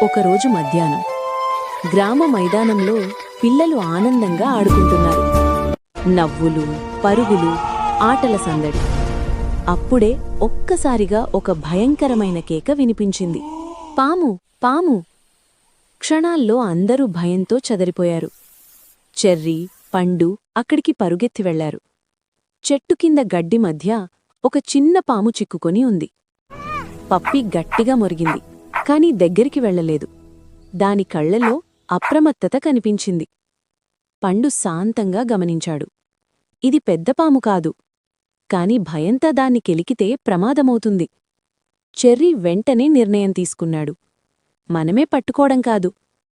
ఒకరోజు మధ్యాహ్నం గ్రామ మైదానంలో పిల్లలు ఆనందంగా ఆడుకుంటున్నారు. నవ్వులు, పరుగులు, ఆటల సందడి. అప్పుడే ఒక్కసారిగా ఒక భయంకరమైన కేక వినిపించింది. పాము, పాము! క్షణాల్లో అందరూ భయంతో చెదరిపోయారు. చెర్రీ, పండు అక్కడికి పరుగెత్తి వెళ్లారు. చెట్టు కింద గడ్డి మధ్య ఒక చిన్న పాము చిక్కుకొని ఉంది. పప్పి గట్టిగా మొరిగింది, కాని దగ్గరికి వెళ్లలేదు. దాని కళ్లలో అప్రమత్తత కనిపించింది. పండు శాంతంగా గమనించాడు. ఇది పెద్ద పాము కాదు, కాని భయంతో దాన్ని కెలికితే ప్రమాదమవుతుంది. చెర్రీ వెంటనే నిర్ణయం తీసుకున్నాడు. మనమే పట్టుకోవడం కాదు,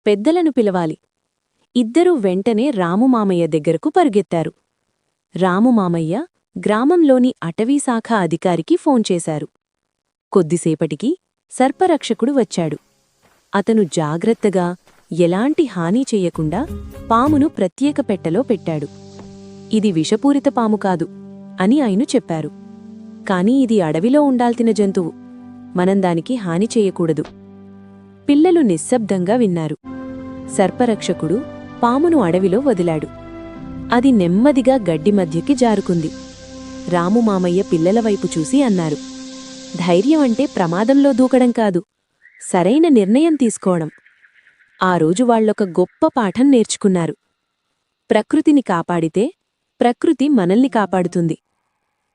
పెద్దలను పిలవాలి. ఇద్దరూ వెంటనే రాముమామయ్య దగ్గరకు పరుగెత్తారు. రాముమామయ్య గ్రామంలోని అటవీశాఖ అధికారికి ఫోన్ చేశారు. కొద్దిసేపటికి సర్పరక్షకుడు వచ్చాడు. అతను జాగ్రత్తగా, ఎలాంటి హాని చెయ్యకుండా పామును ప్రత్యేక పెట్టెలో పెట్టాడు. ఇది విషపూరిత పాము కాదు అని ఆయన చెప్పారు. కాని ఇది అడవిలో ఉండాల్సిన జంతువు, మనం దానికి హాని చెయ్యకూడదు. పిల్లలు నిశ్శబ్దంగా విన్నారు. సర్పరక్షకుడు పామును అడవిలో వదిలాడు. అది నెమ్మదిగా గడ్డి మధ్యకి జారుకుంది. రాముమామయ్య పిల్లలవైపు చూసి అన్నారు, ధైర్యం అంటే ప్రమాదంలో దూకడం కాదు, సరైన నిర్ణయం తీసుకోవడం. ఆ రోజు వాళ్ళొక గొప్ప పాఠం నేర్చుకున్నారు. ప్రకృతిని కాపాడితే ప్రకృతి మనల్ని కాపాడుతుంది.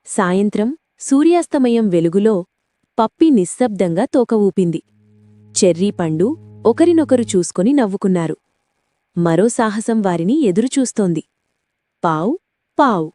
సాయంత్రం సూర్యాస్తమయం వెలుగులో పప్పి నిశ్శబ్దంగా తోక ఊపింది. చెర్రీ, పండు ఒకరినొకరు చూసుకొని నవ్వుకున్నారు. మరో సాహసం వారిని ఎదురుచూస్తోంది. పావ్ పావ్.